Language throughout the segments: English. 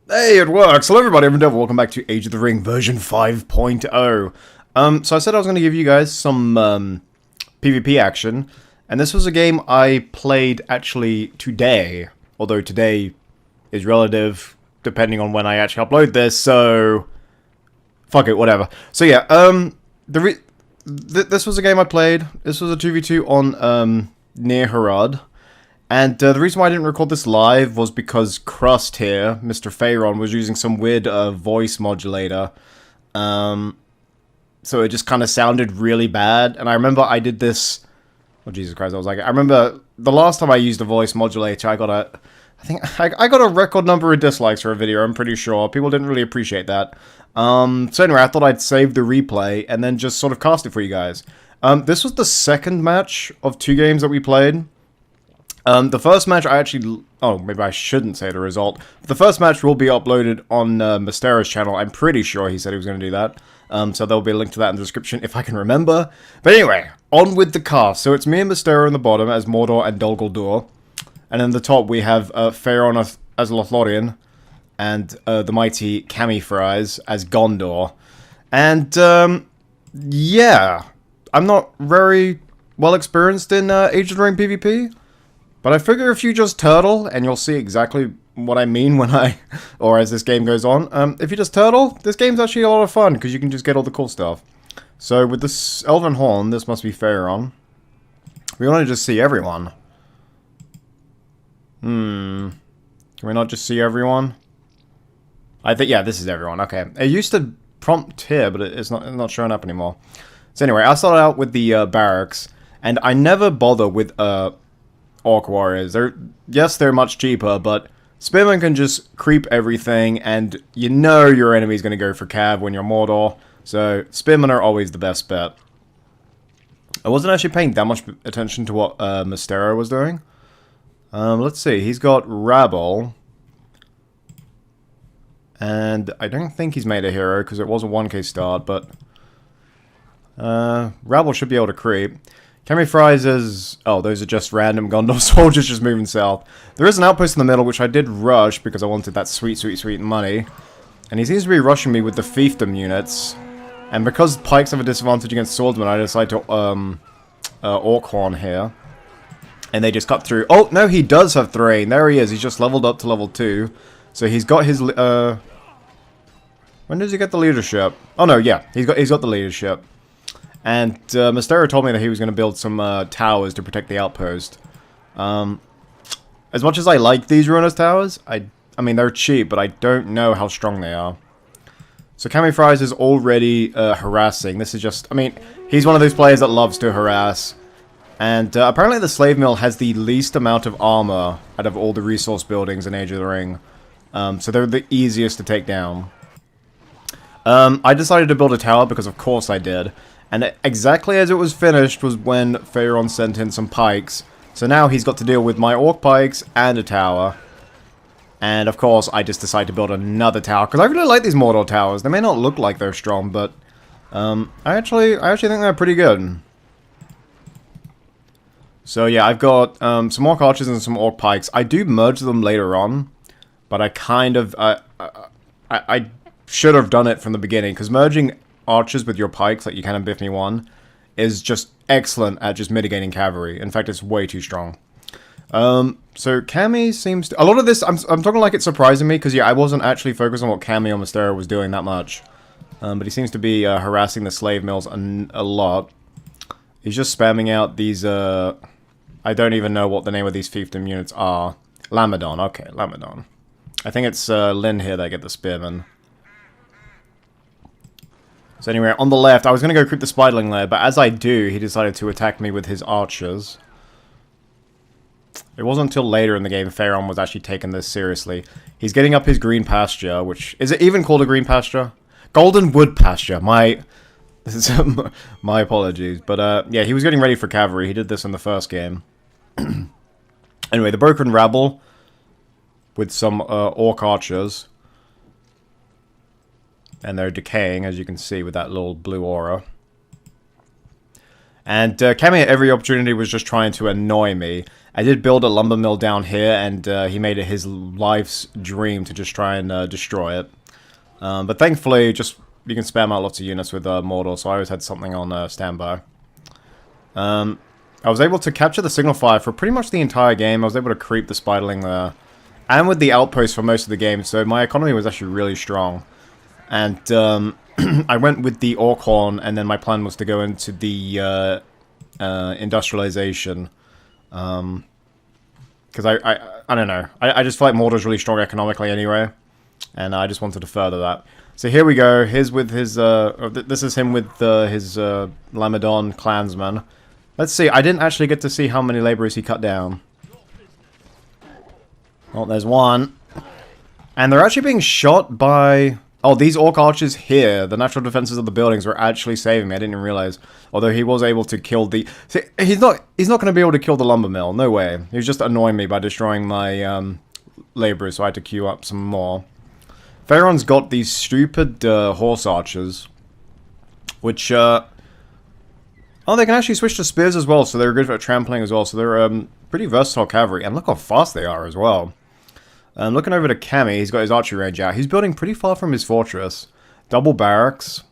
Hey, it works! Hello everybody, I'm RuudDevil. Welcome back to Age of the Ring version 5.0. So I said I was going to give you guys some PvP action, and this was a game I played actually today, although today is relative depending on when I actually upload this, so fuck it, whatever. So yeah, this was a game I played. This was a 2v2 on near Harad. And the reason why I didn't record this live was because Crust here, Mr. Pharaon, was using some weird voice modulator. So it just kind of sounded really bad. And I remember I did this... Oh, Jesus Christ, I remember the last time I used a voice modulator, I got a record number of dislikes for a video, I'm pretty sure. People didn't really appreciate that. So anyway, I thought I'd save the replay and then just sort of cast it for you guys. This was the second match of 2 games that we played. The first match I actually... Oh, maybe I shouldn't say the result. The first match will be uploaded on Mystero's channel. I'm pretty sure he said he was going to do that. So there'll be a link to that in the description if I can remember. But anyway, on with the cast. So it's me and Mystero in the bottom as Mordor and Dol Guldur. And in the top we have Pharaon as Lothlorien. And the mighty Camifries as Gondor. And, yeah. I'm not very well experienced in Age of the Ring PvP. But I figure if you just turtle, and you'll see exactly what I mean when or as this game goes on. If you just turtle, this game's actually a lot of fun, because you can just get all the cool stuff. So with this Elven Horn, this must be Pharaon. We want to just see everyone. Can we not just see everyone? I think, yeah, this is everyone, okay. It used to prompt here, but it's not showing up anymore. So anyway, I started out with the barracks, and I never bother with, Orc warriors. They're much cheaper, but Spearmen can just creep everything, and you know your enemy's going to go for Cav when you're Mordor, so Spearmen are always the best bet. I wasn't actually paying that much attention to what Mystero was doing. Let's see, he's got Rabble, and I don't think he's made a hero, because it was a 1k start, but Rabble should be able to creep. Camifries is... Oh, those are just random Gondor soldiers just moving south. There is an outpost in the middle, which I did rush because I wanted that sweet, sweet, sweet money. And he seems to be rushing me with the fiefdom units. And because pikes have a disadvantage against swordsmen, I decided to Orc Horn here. And they just cut through. Oh, no, he does have Thrain. There he is. He's just leveled up to level 2. So he's got his... When does he get the leadership? Oh, no, yeah. He's got the leadership. And Mystero told me that he was going to build some towers to protect the outpost. As much as I like these Ruinous towers, I mean, they're cheap, but I don't know how strong they are. So Camifries is already harassing. This is just... I mean, he's one of those players that loves to harass. And apparently the Slave Mill has the least amount of armor out of all the resource buildings in Age of the Ring. So they're the easiest to take down. I decided to build a tower because of course I did. And exactly as it was finished was when Pharaon sent in some pikes. So now he's got to deal with my orc pikes and a tower. And of course, I just decided to build another tower. Because I really like these Mordor towers. They may not look like they're strong, but I actually think they're pretty good. So yeah, I've got some orc archers and some orc pikes. I do merge them later on. But I kind of... I should have done it from the beginning. Because merging archers with your pikes, like you can in Biff Me 1, is just excellent at just mitigating cavalry. In fact, it's way too strong. So Cami seems to... A lot of this, I'm talking like it's surprising me, because yeah, I wasn't actually focused on what Cami or Mystero was doing that much. But he seems to be harassing the slave mills a lot. He's just spamming out these, I don't even know what the name of these fiefdom units are. Lamadon, okay, Lamadon. I think it's Lynn here that get the spearmen. So anyway, on the left, I was going to go creep the spiderling lair, but as I do, he decided to attack me with his archers. It wasn't until later in the game Pharaon was actually taking this seriously. He's getting up his green pasture, which... Is it even called a green pasture? Golden wood pasture. My apologies. But yeah, he was getting ready for cavalry. He did this in the first game. Anyway, the broken rabble with some orc archers. And they're decaying, as you can see, with that little blue aura. And Cami at every opportunity was just trying to annoy me. I did build a lumber mill down here, and he made it his life's dream to just try and destroy it. But thankfully, just you can spam out lots of units with Mordor, so I always had something on standby. I was able to capture the signal fire for pretty much the entire game. I was able to creep the spiderling there. And with the outpost for most of the game, so my economy was actually really strong. And I went with the Orc Horn, and then my plan was to go into the industrialization. Because I don't know. I just feel like Mordor's really strong economically anyway. And I just wanted to further that. So here we go. Here's with his, this is him with his Lamadon clansman. Let's see. I didn't actually get to see how many laborers he cut down. Oh, there's one. And they're actually being shot by... Oh, these orc archers here, the natural defenses of the buildings, were actually saving me. I didn't even realize. Although he was able to kill the... See, he's not going to be able to kill the lumber mill. No way. He was just annoying me by destroying my laborers, so I had to queue up some more. Faron's got these stupid horse archers, which... Oh, they can actually switch to spears as well, so they're good for trampling as well. So they're pretty versatile cavalry. And look how fast they are as well. Looking over to Cammy, he's got his archery range out. He's building pretty far from his fortress. Double barracks.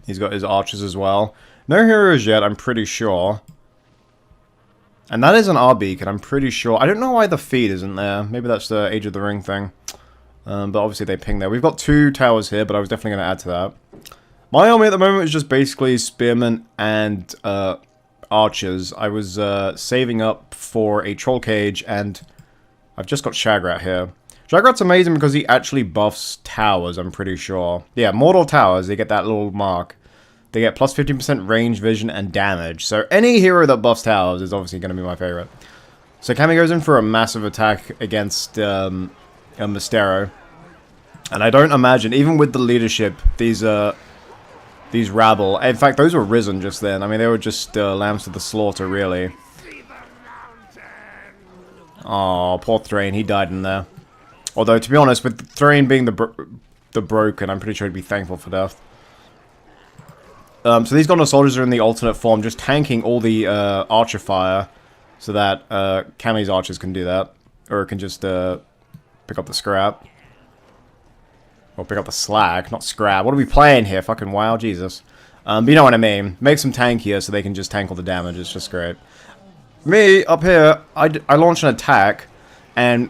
He's got his archers as well. No heroes yet, I'm pretty sure. And that is an R-beacon, I'm pretty sure. I don't know why the feed isn't there. Maybe that's the Age of the Ring thing. But obviously they ping there. We've got 2 towers here, but I was definitely going to add to that. My army at the moment is just basically spearmen and archers. I was saving up for a troll cage, and I've just got Shagrat here. Shagrat's amazing because he actually buffs towers, I'm pretty sure. Yeah, Mordor towers, they get that little mark. They get plus 15% range, vision, and damage. So any hero that buffs towers is obviously going to be my favorite. So Cammy goes in for a massive attack against Mystero. And I don't imagine, even with the leadership, these rabble... In fact, those were risen just then. I mean, they were just lambs to the slaughter, really. Oh, poor Thrain. He died in there. Although, to be honest, with Thrain being the broken, I'm pretty sure he'd be thankful for death. So these Gondor soldiers are in the alternate form, just tanking all the archer fire, so that Cammy's archers can do that. Or can just pick up the scrap. Or pick up the slag, not scrap. What are we playing here? Fucking WoW, Jesus. But you know what I mean. Make some tankier so they can just tank all the damage. It's just great. Me, up here, I launched an attack, and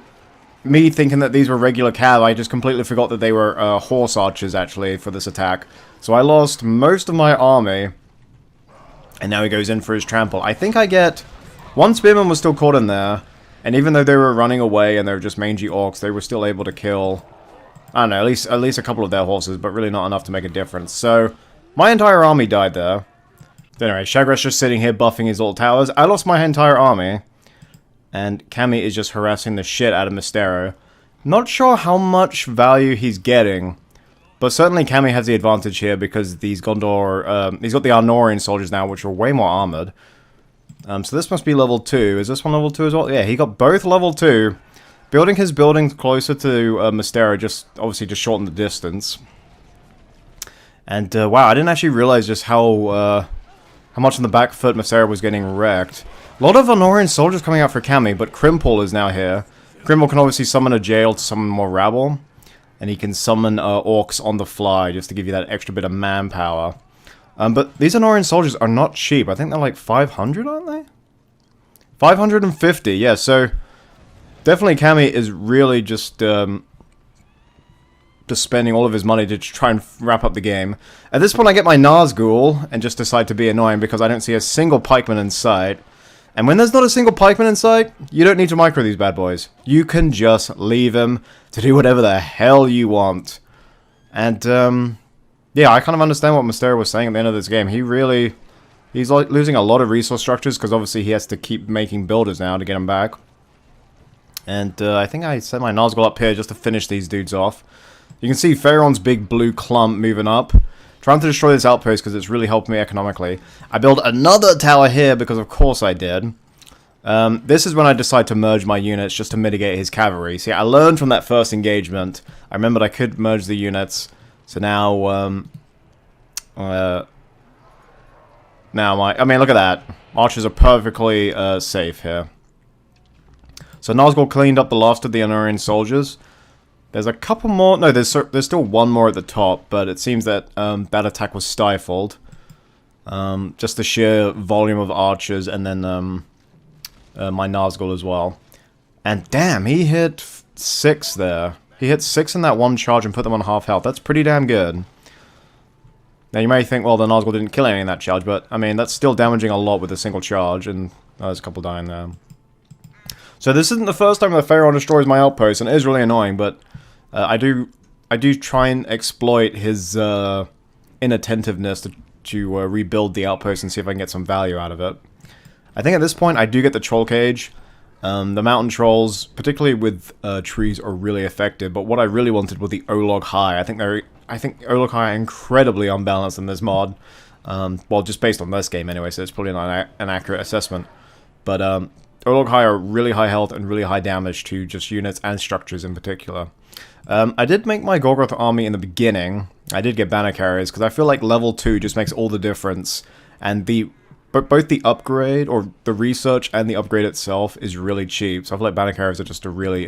me thinking that these were regular cav, I just completely forgot that they were horse archers, actually, for this attack. So I lost most of my army, and now he goes in for his trample. I think I get... One spearman was still caught in there, and even though they were running away and they were just mangy orcs, they were still able to kill... I don't know, at least a couple of their horses, but really not enough to make a difference. So, my entire army died there. Anyway, Shagrat's just sitting here buffing his little towers. I lost my entire army. And Cammy is just harassing the shit out of Mystero. Not sure how much value he's getting. But certainly Cammy has the advantage here because these Gondor... he's got the Arnorian soldiers now, which are way more armored. So this must be level 2. Is this one level 2 as well? Yeah, he got both level 2. Building his buildings closer to Mystero obviously just shortened the distance. And wow, I didn't actually realize just how much on the back foot Mystero was getting wrecked. A lot of Arnorian soldiers coming out for Cammy, but Crimpole is now here. Crimpole can obviously summon a jail to summon more rabble. And he can summon orcs on the fly just to give you that extra bit of manpower. But these Arnorian soldiers are not cheap. I think they're like 500, aren't they? 550, yeah, so... Definitely Cammy is really just spending all of his money to try and wrap up the game. At this point I get my Nazgul and just decide to be annoying because I don't see a single pikeman in sight. And when there's not a single pikeman in sight, you don't need to micro these bad boys. You can just leave him to do whatever the hell you want. And, yeah, I kind of understand what Mystero was saying at the end of this game. He's like losing a lot of resource structures because obviously he has to keep making builders now to get them back. And I think I set my Nazgul up here just to finish these dudes off. You can see Faron's big blue clump moving up. Trying to destroy this outpost because it's really helped me economically. I built another tower here because of course I did. This is when I decide to merge my units just to mitigate his cavalry. See, I learned from that first engagement. I remembered I could merge the units. So now, Now, I mean, look at that. Archers are perfectly safe here. So Nazgul cleaned up the last of the Anorian soldiers. There's a couple more. No, there's still one more at the top, but it seems that that attack was stifled. Just the sheer volume of archers, and then my Nazgul as well. And damn, he hit 6 there. He hit 6 in that one charge and put them on half health. That's pretty damn good. Now you may think, well, the Nazgul didn't kill any in that charge, but I mean, that's still damaging a lot with a single charge, and there's a couple dying there. So this isn't the first time the Pharaoh destroys my outpost, and it is really annoying, but I do try and exploit his inattentiveness to rebuild the outpost and see if I can get some value out of it. I think at this point I do get the troll cage. The mountain trolls, particularly with trees, are really effective, but what I really wanted was the Olog High. I think Olog High are incredibly unbalanced in this mod. Well, just based on this game anyway, so it's probably not an accurate assessment. But Olog High are really high health and really high damage to just units and structures in particular. I did make my Gorgoth army in the beginning. I did get banner carriers, because I feel like level 2 just makes all the difference. And both the upgrade, or the research, and the upgrade itself is really cheap. So I feel like banner carriers are just a really,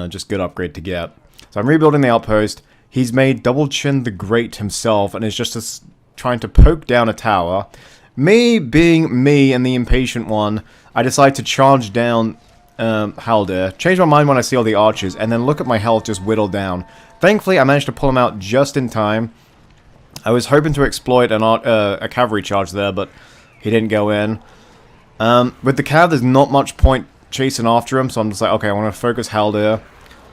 just good upgrade to get. So I'm rebuilding the outpost. He's made Double Chin the Great himself, and is just trying to poke down a tower. Me being me and the impatient one, I decide to charge down Haldir, change my mind when I see all the archers, and then look at my health just whittle down. Thankfully, I managed to pull him out just in time. I was hoping to exploit a cavalry charge there, but he didn't go in. With the cav, there's not much point chasing after him, so I'm just like, okay, I want to focus Haldir.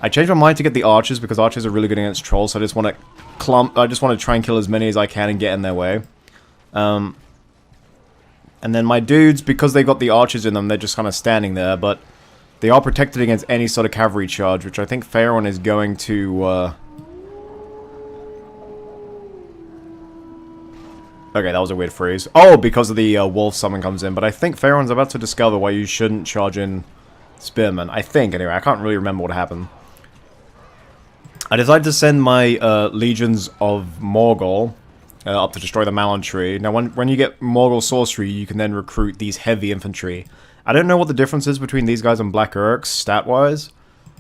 I changed my mind to get the archers, because archers are really good against trolls, so I just want to try and kill as many as I can and get in their way. And then my dudes, because they got the archers in them, they're just kind of standing there, but they are protected against any sort of cavalry charge, which I think Pharaoh is going to, Okay, that was a weird freeze. Oh, because of the wolf summon comes in, but I think Pharaoh's about to discover why you shouldn't charge in spearmen. I think, anyway, I can't really remember what happened. I decided to send my legions of Morgul up to destroy the Malon tree. Now, when you get Morgul sorcery, you can then recruit these heavy infantry. I don't know what the difference is between these guys and Black Urks, stat-wise.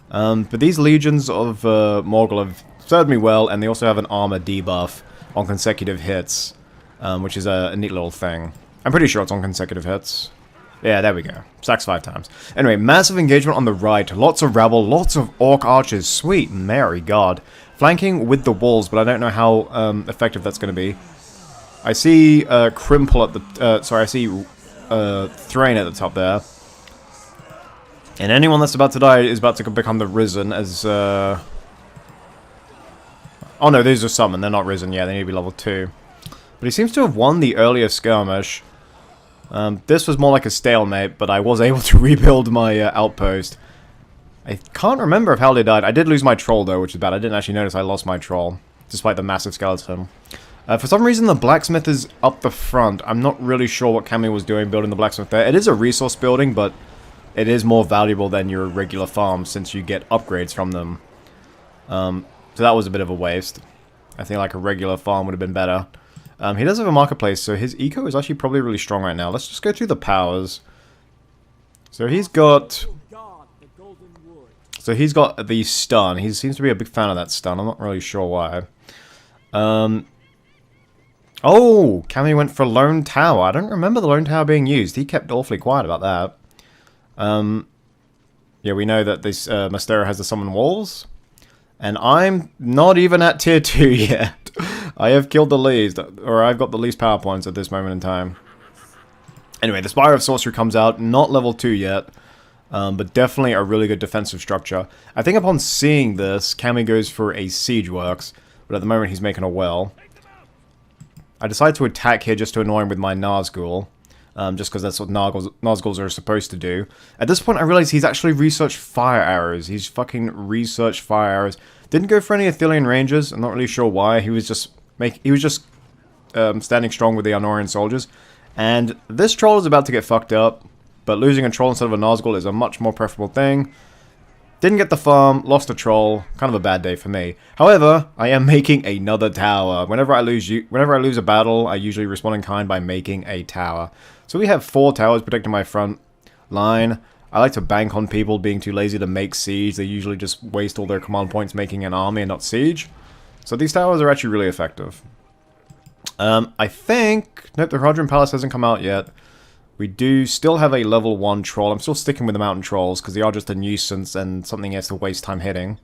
But these legions of Morgul have served me well, and they also have an armor debuff on consecutive hits, which is a neat little thing. I'm pretty sure it's on consecutive hits. Yeah, there we go. Stacks 5 times. Anyway, massive engagement on the right. Lots of rabble, lots of orc archers. Sweet Mary God. Flanking with the walls, but I don't know how effective that's going to be. I see Crimple at the... I see Thrain at the top there. And anyone that's about to die is about to become the Risen as... Oh no, these are summoned. They're not Risen. Yeah, they need to be level 2. But he seems to have won the earlier skirmish. This was more like a stalemate, but I was able to rebuild my outpost. I can't remember if Haldir died. I did lose my troll, though, which is bad. I didn't actually notice I lost my troll, despite the massive skeleton. For some reason, the blacksmith is up the front. I'm not really sure what Cammy was doing building the blacksmith there. It is a resource building, but it is more valuable than your regular farm, since you get upgrades from them. So that was a bit of a waste. I think like a regular farm would have been better. He does have a marketplace, so his eco is actually probably really strong right now. Let's just go through the powers. So he's got... the stun. He seems to be a big fan of that stun. I'm not really sure why. Oh! Cammy went for Lone Tower. I don't remember the Lone Tower being used. He kept awfully quiet about that. Yeah, we know that this Mastera has the summon walls. And I'm not even at tier 2 yet. I have killed the least, or I've got the least power points at this moment in time. Anyway, the Spire of Sorcery comes out, not level 2 yet, but definitely a really good defensive structure. I think upon seeing this, Cammy goes for a Siege Works, but at the moment he's making a well. I decide to attack here just to annoy him with my Nazgul, just because that's what Nazguls are supposed to do. At this point I realize he's actually researched fire arrows. He's fucking researched fire arrows. Didn't go for any Athelian Rangers. I'm not really sure why. He was just standing strong with the Anorian soldiers. And this troll is about to get fucked up, but losing a troll instead of a Nazgul is a much more preferable thing. Didn't get the farm, lost a troll, kind of a bad day for me. However, I am making another tower. Whenever I lose a battle, I usually respond in kind by making a tower. So we have 4 towers protecting my front line. I like to bank on people being too lazy to make siege. They usually just waste all their command points making an army and not siege. So these towers are actually really effective. I think... Nope, the Rodrin Palace hasn't come out yet. We do still have a level 1 troll. I'm still sticking with the mountain trolls because they are just a nuisance and something he has to waste time hitting.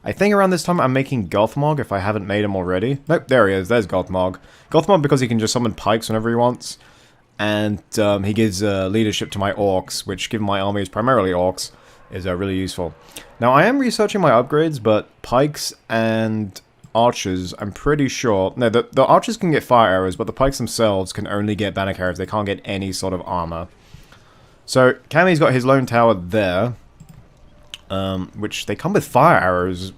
I think around this time I'm making Gothmog if I haven't made him already. Nope, there he is. There's Gothmog. Gothmog because he can just summon pikes whenever he wants. And he gives leadership to my orcs, which given my army is primarily orcs, is really useful. Now I am researching my upgrades, but pikes and archers, I'm pretty sure... No, the archers can get fire arrows, but the pikes themselves can only get bannock arrows. They can't get any sort of armor. So, Cammy's got his lone tower there. Which, they come with fire arrows.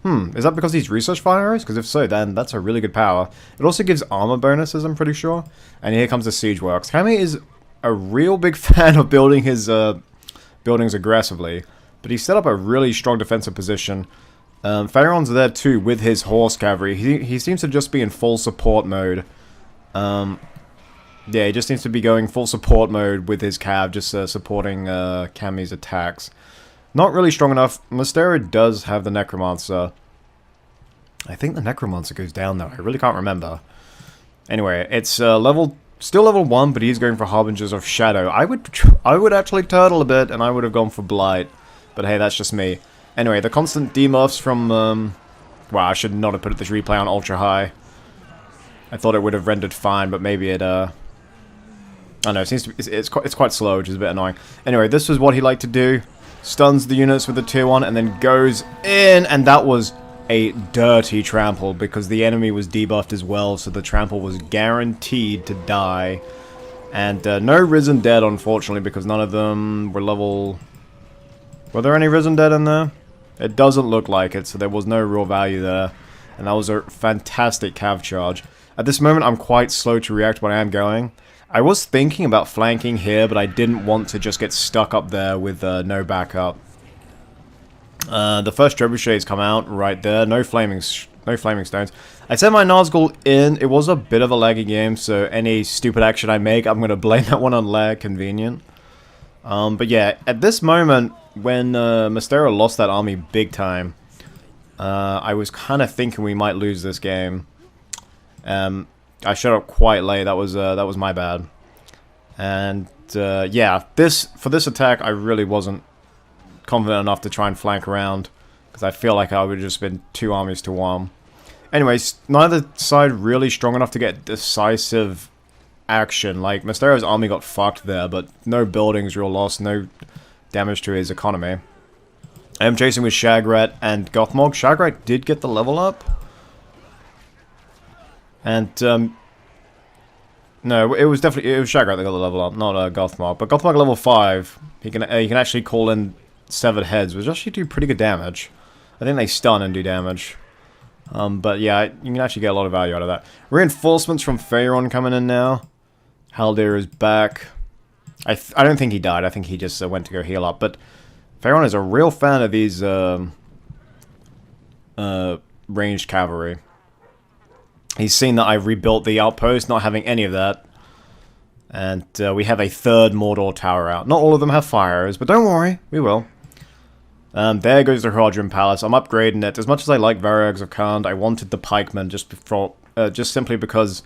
Is that because he's researched fire arrows? Because if so, then that's a really good power. It also gives armor bonuses, I'm pretty sure. And here comes the siege works. Cammy is a real big fan of building his buildings aggressively. But he set up a really strong defensive position. Pharaon's there too with his horse cavalry. He seems to just be in full support mode. Yeah, he just seems to be going full support mode with his cav, just supporting Cammy's attacks. Not really strong enough. Mystera does have the Necromancer. I think the Necromancer goes down though. I really can't remember. Anyway, it's still level 1, but he's going for Harbingers of Shadow. I would actually turtle a bit, and I would have gone for Blight. But hey, that's just me. Anyway, the constant demuffs from, wow, I should not have put this replay on ultra high. I thought it would have rendered fine, but maybe it, I don't know, it seems to be, it's quite slow, which is a bit annoying. Anyway, this was what he liked to do. Stuns the units with the tier 1, and then goes in, and that was a dirty trample, because the enemy was debuffed as well, so the trample was guaranteed to die. And, no Risen Dead, unfortunately, because none of them were level... Were there any Risen Dead in there? It doesn't look like it, so there was no real value there. And that was a fantastic cav charge. At this moment, I'm quite slow to react when I am going. I was thinking about flanking here, but I didn't want to just get stuck up there with no backup. The first trebuchets come out right there. No flaming stones. I sent my Nazgul in. It was a bit of a laggy game, so any stupid action I make, I'm going to blame that one on lag. Convenient. But yeah, at this moment, when Mystera lost that army big time, I was kind of thinking we might lose this game. I showed up quite late. That was my bad. And yeah, for this attack, I really wasn't confident enough to try and flank around, because I feel like I would have just been 2 armies to 1. Anyways, neither side really strong enough to get decisive action. Like, Mystera's army got fucked there, but no buildings real lost, no damage to his economy. I am chasing with Shagrat and Gothmog. Shagrat did get the level up. And, no, it was Shagrat that got the level up, not Gothmog. But Gothmog level 5, he can actually call in Severed Heads, which actually do pretty good damage. I think they stun and do damage. But yeah, you can actually get a lot of value out of that. Reinforcements from Pharaon coming in now. Haldir is back. I don't think he died. I think he just went to go heal up. But Pharaon is a real fan of these ranged cavalry. He's seen that I've rebuilt the outpost, not having any of that. And we have a 3rd Mordor tower out. Not all of them have fire arrows, but don't worry, we will. There goes the Rodrin Palace. I'm upgrading it. As much as I like Varrogs of Khand, I wanted the pikemen just simply because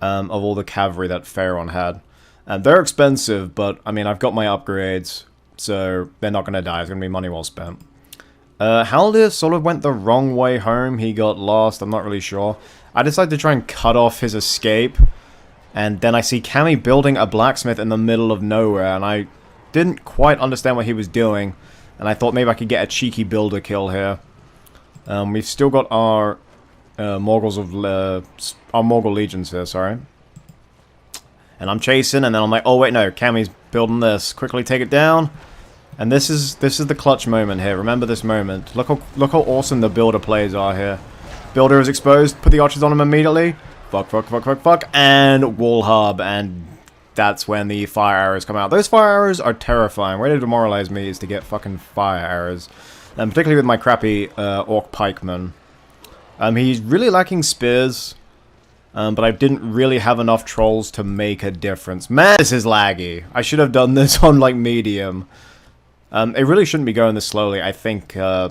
of all the cavalry that Pharaon had. They're expensive, but I mean, I've got my upgrades, so they're not going to die. It's going to be money well spent. Haldir sort of went the wrong way home. He got lost. I'm not really sure. I decided to try and cut off his escape, and then I see Cammy building a blacksmith in the middle of nowhere, and I didn't quite understand what he was doing. And I thought maybe I could get a cheeky builder kill here. We've still got our Morgul legions here, sorry. And I'm chasing, and then I'm like, oh wait, no, Cammy's building this. Quickly take it down. And this is the clutch moment here. Remember this moment. Look how awesome the builder plays are here. Builder is exposed. Put the archers on him immediately. Fuck, and wall hub, and that's when the fire arrows come out. Those fire arrows are terrifying. Way to demoralize me is to get fucking fire arrows. And particularly with my crappy orc pikeman. He's really lacking spears. But I didn't really have enough trolls to make a difference. Man, this is laggy. I should have done this on, like, medium. It really shouldn't be going this slowly. I think, I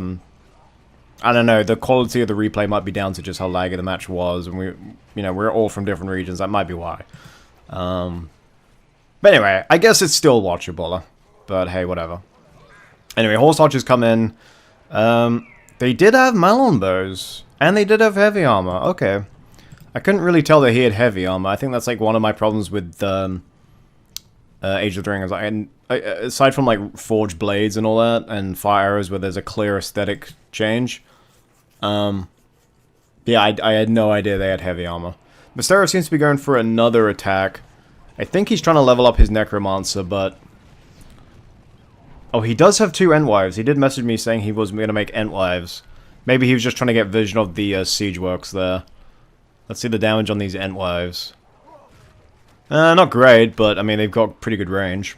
don't know, the quality of the replay might be down to just how laggy the match was. And we're all from different regions. That might be why. But anyway, I guess it's still watchable. But hey, whatever. Anyway, horse archers come in. They did have Malon bows. And they did have heavy armor. Okay. I couldn't really tell that he had heavy armor. I think that's like one of my problems with Age of the Ring. Aside from like forged blades and all that, and fire arrows where there's a clear aesthetic change. Yeah, I had no idea they had heavy armor. Mystero seems to be going for another attack. I think he's trying to level up his Necromancer, but... Oh, he does have 2 Entwives. He did message me saying he was going to make Entwives. Maybe he was just trying to get vision of the siege works there. Let's see the damage on these Entwives. Not great, but I mean, they've got pretty good range.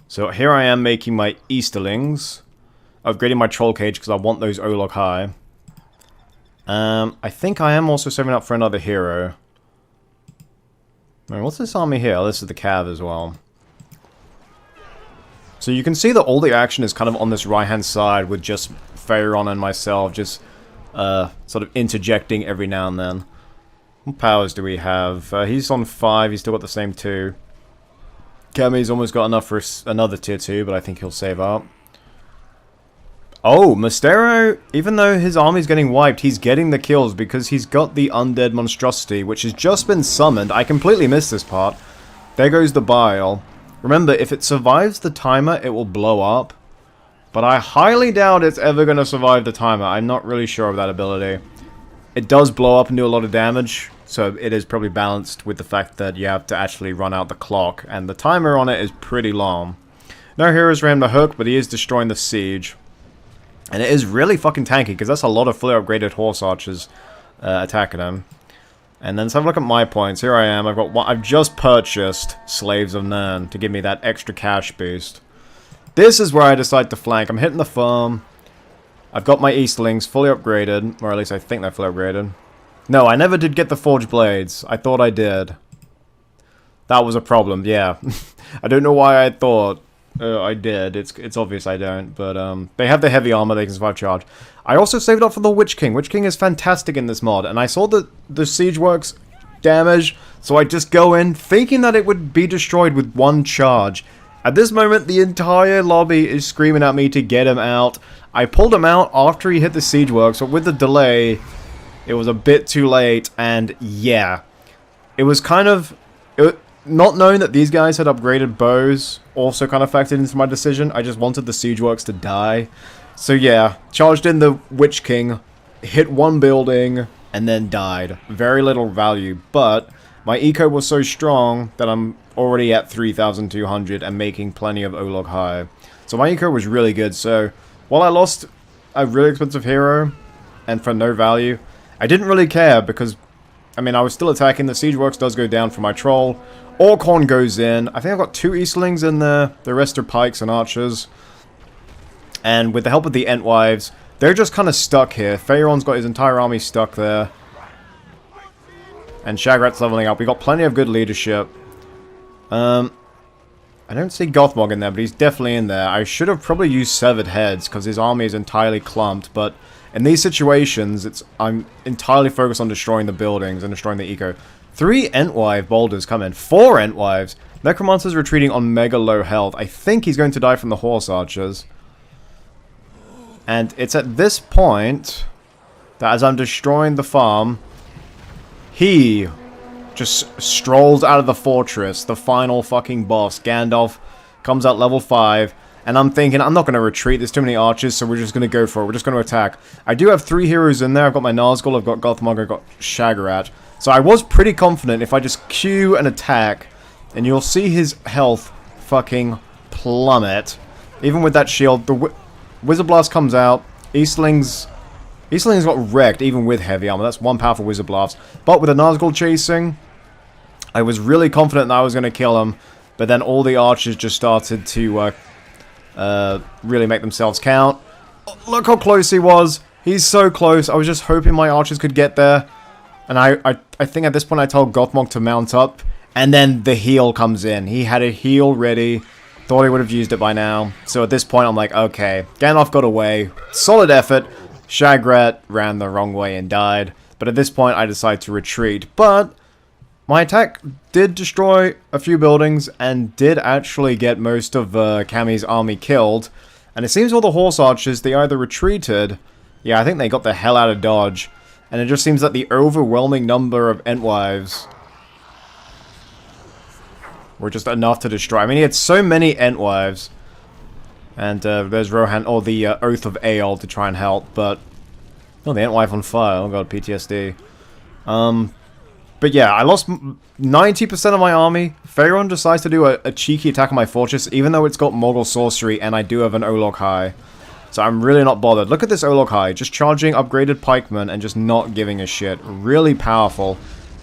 So here I am making my Easterlings. Upgrading my Troll Cage because I want those Olog high. I think I am also saving up for another hero. Alright, what's this army here? Oh, this is the Cav as well. So you can see that all the action is kind of on this right-hand side with just Faron and myself just sort of interjecting every now and then. What powers do we have? He's on 5, he's still got the same 2. Kemi's almost got enough for another tier 2, but I think he'll save up. Oh, Mystero, even though his army's getting wiped, he's getting the kills because he's got the Undead Monstrosity, which has just been summoned. I completely missed this part. There goes the Bile. Remember, if it survives the timer, it will blow up. But I highly doubt it's ever going to survive the timer. I'm not really sure of that ability. It does blow up and do a lot of damage, so it is probably balanced with the fact that you have to actually run out the clock, and the timer on it is pretty long. No heroes for him to hook, but he is destroying the siege. And it is really fucking tanky, because that's a lot of fully upgraded horse archers attacking him. And then let's have a look at my points. Here I am. I've just purchased Slaves of Nirn to give me that extra cash boost. This is where I decide to flank. I'm hitting the farm. I've got my Easterlings fully upgraded, or at least I think they're fully upgraded. No, I never did get the Forged Blades. I thought I did. That was a problem, yeah. I don't know why I thought I did. It's obvious I don't, but they have the heavy armor, they can survive charge. I also saved up for the Witch King. Witch King is fantastic in this mod, and I saw that the siege works damage, so I just go in thinking that it would be destroyed with one charge. At this moment, the entire lobby is screaming at me to get him out. I pulled him out after he hit the siege works, but with the delay, it was a bit too late, and yeah. It was kind of... not knowing that these guys had upgraded bows also kind of factored into my decision. I just wanted the siege works to die. So yeah, charged in the Witch King, hit one building, and then died. Very little value, but my eco was so strong that I'm already at 3,200 and making plenty of Olog high. So my eco was really good, so while I lost a really expensive hero, and for no value, I didn't really care because, I mean, I was still attacking. The siege works does go down for my troll. Orkhorn goes in. I think I've got 2 Eastlings in there. The rest are pikes and archers. And with the help of the Entwives, they're just kind of stuck here. Faron's got his entire army stuck there. And Shagrat's leveling up. We got plenty of good leadership. I don't see Gothmog in there, but he's definitely in there. I should have probably used Severed Heads, because his army is entirely clumped, but in these situations, I'm entirely focused on destroying the buildings and destroying the eco. 3 Entwive boulders come in. 4 Entwives. Necromancer's retreating on mega low health. I think he's going to die from the horse archers. And it's at this point that as I'm destroying the farm, he just strolls out of the fortress. The final fucking boss. Gandalf comes out level 5. And I'm thinking, I'm not going to retreat. There's too many archers, so we're just going to go for it. We're just going to attack. I do have 3 heroes in there. I've got my Nazgul, I've got Gothmog, I've got Shagrat. So I was pretty confident if I just queue an attack, and you'll see his health fucking plummet. Even with that shield, the Wizard Blast comes out. Eastlings got wrecked, even with heavy armor. That's one powerful Wizard Blast. But with a Nazgul chasing, I was really confident that I was going to kill him, but then all the archers just started to really make themselves count. Look how close he was. He's so close. I was just hoping my archers could get there. And I think at this point I told Gothmog to mount up. And then the heal comes in. He had a heal ready. Thought he would have used it by now. So at this point I'm like, okay. Gandalf got away. Solid effort. Shagrat ran the wrong way and died. But at this point I decided to retreat. But my attack did destroy a few buildings and did actually get most of Cammy's army killed. And it seems all the horse archers, they either retreated. Yeah, I think they got the hell out of Dodge. And it just seems that the overwhelming number of Entwives were just enough to destroy. I mean, he had so many Entwives. And there's Rohan, or the Oath of Aeol to try and help, but... Oh, the Entwife on fire. Oh god, PTSD. But yeah, I lost 90% of my army. Faerun decides to do a cheeky attack on my fortress, even though it's got Morgul Sorcery, and I do have an Olog High. So I'm really not bothered. Look at this Olog High, just charging upgraded pikemen and just not giving a shit. Really powerful.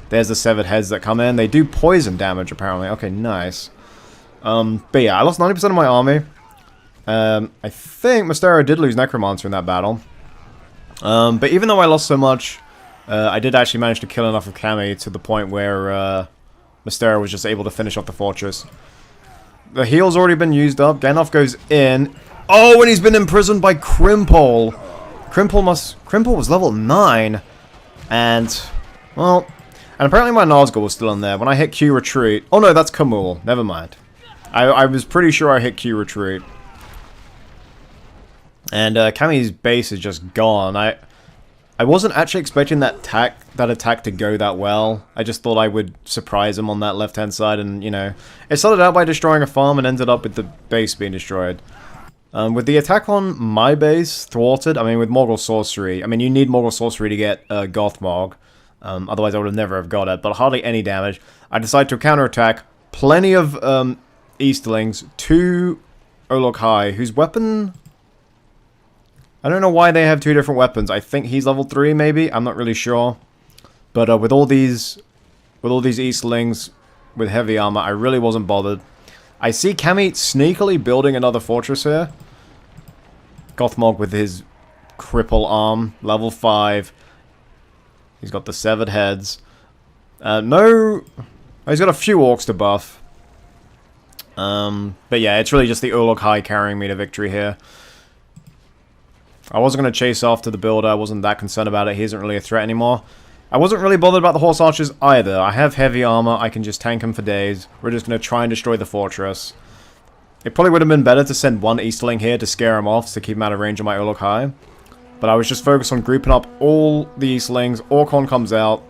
There's the severed heads that come in. They do poison damage, apparently. Okay, nice. But yeah, I lost 90% of my army. I think Mystera did lose Necromancer in that battle. But even though I lost so much, I did actually manage to kill enough of Cammy to the point where Mystera was just able to finish off the fortress. The heal's already been used up. Gandalf goes in. Oh, and he's been imprisoned by Krimpol. Krimpol was level 9. And, well... And apparently my Nazgul was still in there. When I hit Q retreat... Oh no, that's Khamul. Never mind. I was pretty sure I hit Q retreat. And Cammy's base is just gone. I wasn't actually expecting that attack to go that well. I just thought I would surprise him on that left-hand side, and, you know... It started out by destroying a farm and ended up with the base being destroyed. With the attack on my base thwarted, I mean, with Morgul Sorcery... I mean, you need Morgul Sorcery to get Gothmog. Otherwise I would have never have got it, but hardly any damage. I decided to counterattack. Plenty of Easterlings. 2 Olog High, whose weapon... I don't know why they have 2 different weapons. I think he's level 3, maybe. I'm not really sure. But with all these Easterlings with heavy armor, I really wasn't bothered. I see Cammy sneakily building another fortress here. Gothmog with his cripple arm, level 5. He's got the severed heads. No... He's got a few orcs to buff. But yeah, it's really just the Olog High carrying me to victory here. I wasn't going to chase after the builder. I wasn't that concerned about it. He isn't really a threat anymore. I wasn't really bothered about the horse archers either. I have heavy armor. I can just tank them for days. We're just going to try and destroy the fortress. It probably would have been better to send one Easterling here to scare him off, to keep him out of range of my Olog High. But I was just focused on grouping up all the Easterlings. Orkhon comes out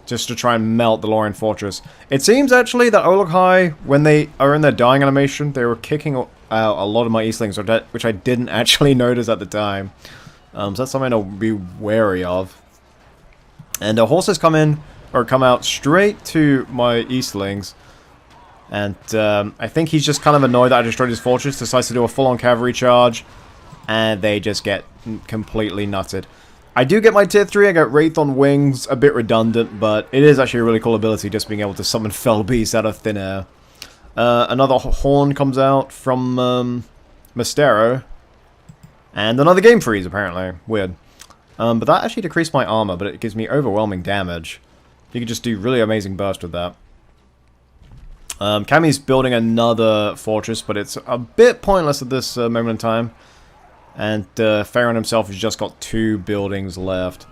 just to try and melt the Lorien fortress. It seems actually that Olog High, when they are in their dying animation, they were kicking out a lot of my Eastlings, which I didn't actually notice at the time. So that's something to be wary of. And the horses come out straight to my Eastlings. And I think he's just kind of annoyed that I destroyed his fortress, decides to do a full-on cavalry charge. And they just get completely nutted. I do get my tier 3, I get Wraith on Wings, a bit redundant, but it is actually a really cool ability, just being able to summon fell beasts out of thin air. Another horn comes out from Mystera. And another game freeze, apparently. Weird. But that actually decreased my armor, but it gives me overwhelming damage. You can just do really amazing burst with that. Cammy's building another fortress, but it's a bit pointless at this moment in time. And Faerun himself has just got 2 buildings left.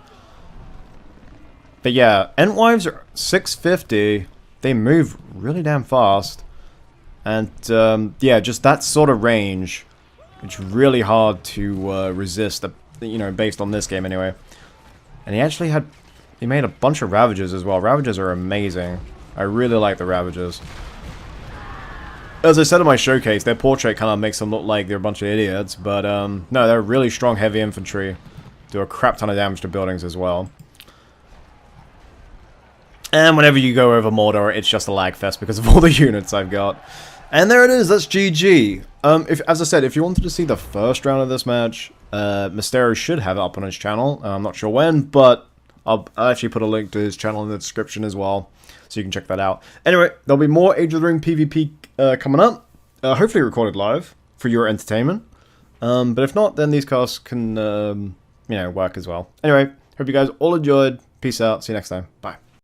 But yeah, Entwives are 650. They move really damn fast. And yeah, just that sort of range, it's really hard to resist, you know, based on this game anyway. And he made a bunch of Ravagers as well. Ravagers are amazing. I really like the Ravagers. As I said in my showcase, their portrait kind of makes them look like they're a bunch of idiots, but no, they're really strong heavy infantry. Do a crap ton of damage to buildings as well. And whenever you go over Mordor, it's just a lag fest because of all the units I've got. And there it is, that's GG. As I said, if you wanted to see the first round of this match, Mystera should have it up on his channel. I'm not sure when, but I'll actually put a link to his channel in the description as well, so you can check that out. Anyway, there'll be more Age of the Ring PvP coming up, hopefully recorded live for your entertainment. But if not, then these casts can, you know, work as well. Anyway, hope you guys all enjoyed. Peace out. See you next time. Bye.